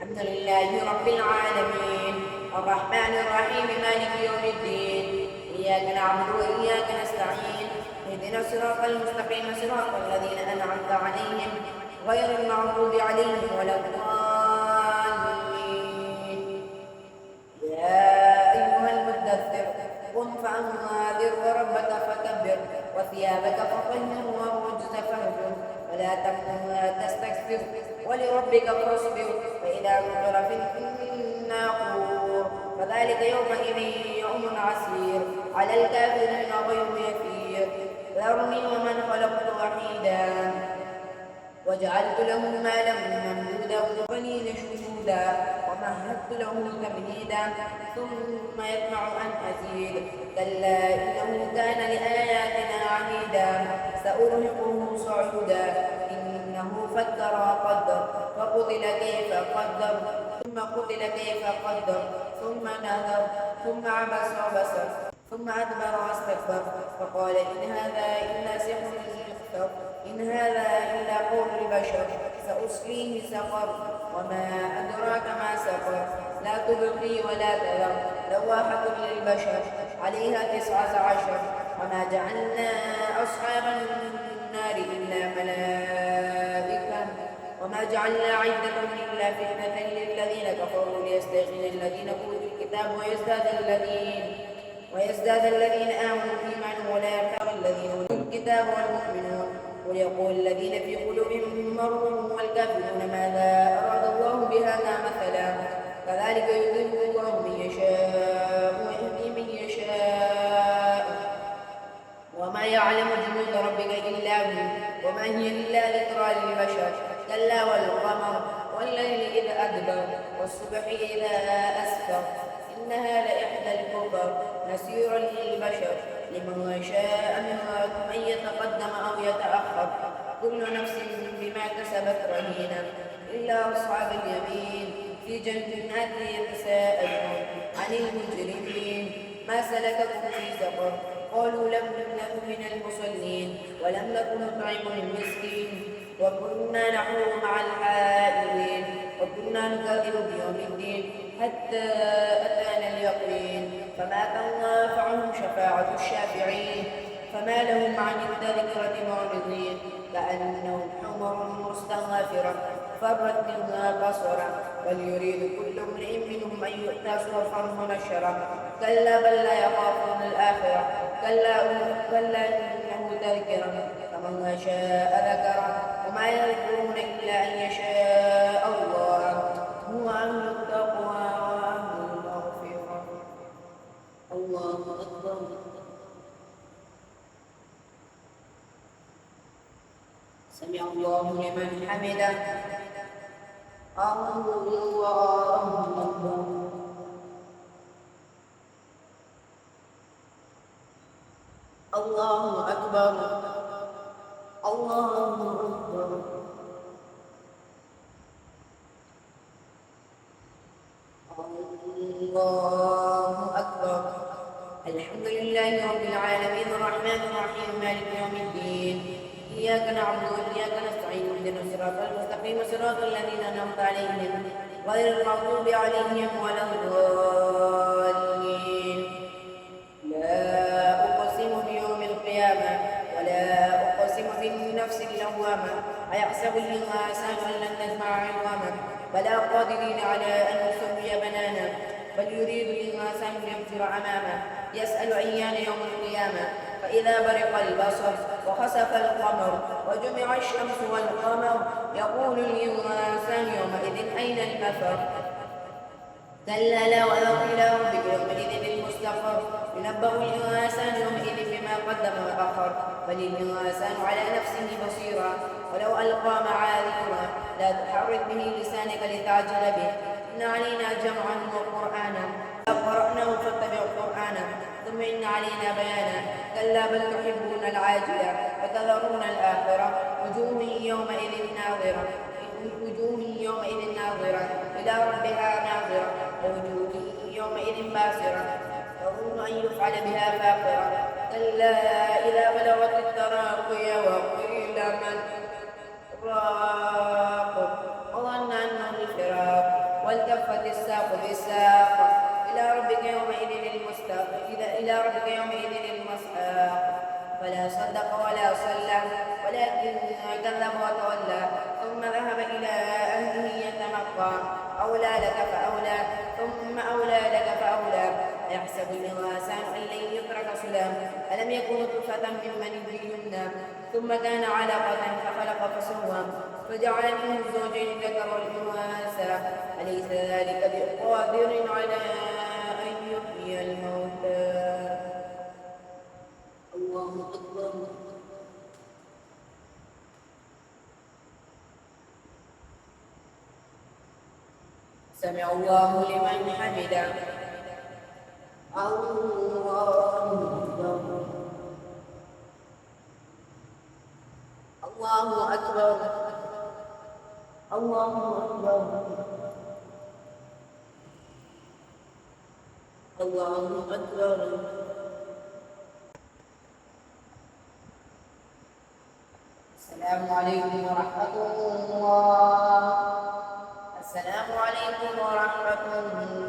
الحمد لله رب العالمين الرحمن الرحيم مالك يوم الدين إياك نعبد وإياك نستعين اهدنا الصراط المستقيم صراط الذين أنعمت عليهم غير المغضوب عليهم ولا الضالين. يا أيها المدثر قم فأنذر وربك فكبر وثيابك فطهر والرجز فاهجر ولا تكن تستكثر ولربك فاصبر فإذا نقر في الناقور فذلك يومئذ يوم عسير على الكافرين غير يسير ذرني ومن خلقت وحيدا وجعلت له مالا ممدودا وبنين شهودا ومهدت له تمهيدا ثم يطمع أن أزيد كلا إنه كان لآياتنا عنيدا سأرهقه صعودا إنه فكر وقدر فقتل كيف قدر ثم قتل كيف قدر ثم نذر ثم عبس وبسر ثم أدبر واستكبر فقال إن هذا إلا سحر يفتر إن هذا إلا قول البشر سأصليه سقر وما أدراك ما سقر لا تبقي ولا تذر لواحة للبشر عليها 19 وما جعلنا أصحاب النار إلا ملائكة وما جعلنا عدتهم إلا فتنة للذين كفروا ليستيقن الذين أوتوا الكتاب ويزداد الذين آمنوا إيمانا ولا يرتاب الذين أوتوا الكتاب والمؤمنون ويقول الذين في قلوبهم مرض والكافرون ماذا أراد الله بهذا مثلا كذلك يضل الله من يشاء ويهدي من يشاء وما يعلم جنود ربك إلا هو وما هي إلا ذكرى للبشر كلا والقمر والليل إذ أدبر والصبح إذا أسفر إنها لإحدى الكبر نسيرا للبشر لمن شاء منكم أن يتقدم أو يتأخر كل نفس بما كسبت رهينة إلا أصحاب اليمين في جنات يتساءلون عن المجرمين ما سلككم في سقر قالوا لم نكن من المصلين ولم نكن نطعم المسكين وكنا نحوم مع الحائضين وكنا نكذب بيوم الدين حتى أتانا اليقين فما تنفعهم شفاعة الشافعين فما لهم عن التذكرة معرضين كأنهم حمر مستغفرة فرت منها بصرا بل يريد كل امرئ منهم أن يؤتى صحفا منشرة كلا بل لا يخافون الآخرة كلا إنه تذكرة فمن شاء ذكره وما يذكرون إلا أن يشاء الله هو أهل التقوى وأهل المغفرة. الله أكبر. سمع الله لمن حمده. الله أكبر. الله أكبر. الله أكبر. الله أكبر. الحمد لله رب العالمين الرحمن الرحيم مالك يوم الدين إياك نعبد وإياك نستعين اهدنا الصراط المستقيم صراط الذين أنعمت عليهم غير المغضوب عليهم ولا الضالين. لا أقسم بيوم القيامة ولا أقسم بالنفس اللوامة أيحسب الإنسان أن لن نجمع عظامه بلى قادرين على أن نسوي بنانا بل يريد الإنسان ليفجر أمامه يسأل أيان يوم القيامة فإذا برق البصر وخسف القمر وجمع الشمس والقمر يقول الإنسان يومئذ أين المفر كلا لا وذر إلى ربك يومئذ المستقر ينبأ الإنسان يومئذ بما قدم وأخر بل الإنسان على نفسه بصيرا ولو ألقى معاذيره لا تحرك به لسانك لتعجل به إن علينا جمعا وقرآنا قرأناه فاتبع قرآنا ثم إن علينا بيانا كلا بل تحبون العاجلة وتذرون الآخرة وجوه يومئذ ناظرة إلى ربها ناظرة ووجوه يومئذ باسرة تظن أن يفعل بها فاقرة كلا إذا بلغت التراقي وقيل من راق وظن أنه الفراق والتفت الساق بالساق إلى ربك يومئذ المستاق إلى ربك يومئذ المساق فلا صدق ولا صلى ولكن كذب وتولى ثم ذهب إلى أهله يتمطى أولى لك فأولى ثم أولى لك فأولى أيحسب الإنسان أن لن يترك سدى ألم يكن نطفة من مني يمنى ثم كان علقة فخلق فسوى فجعل منه الزوجين الذكر والأنثى أليس ذلك بقادر على أن يحيي الموتى الله أكبر. سمع الله لمن حمده. الله أكبر. الله أكبر. الله أكبر. الله أكبر. السلام عليكم ورحمة الله. السلام عليكم ورحمة الله.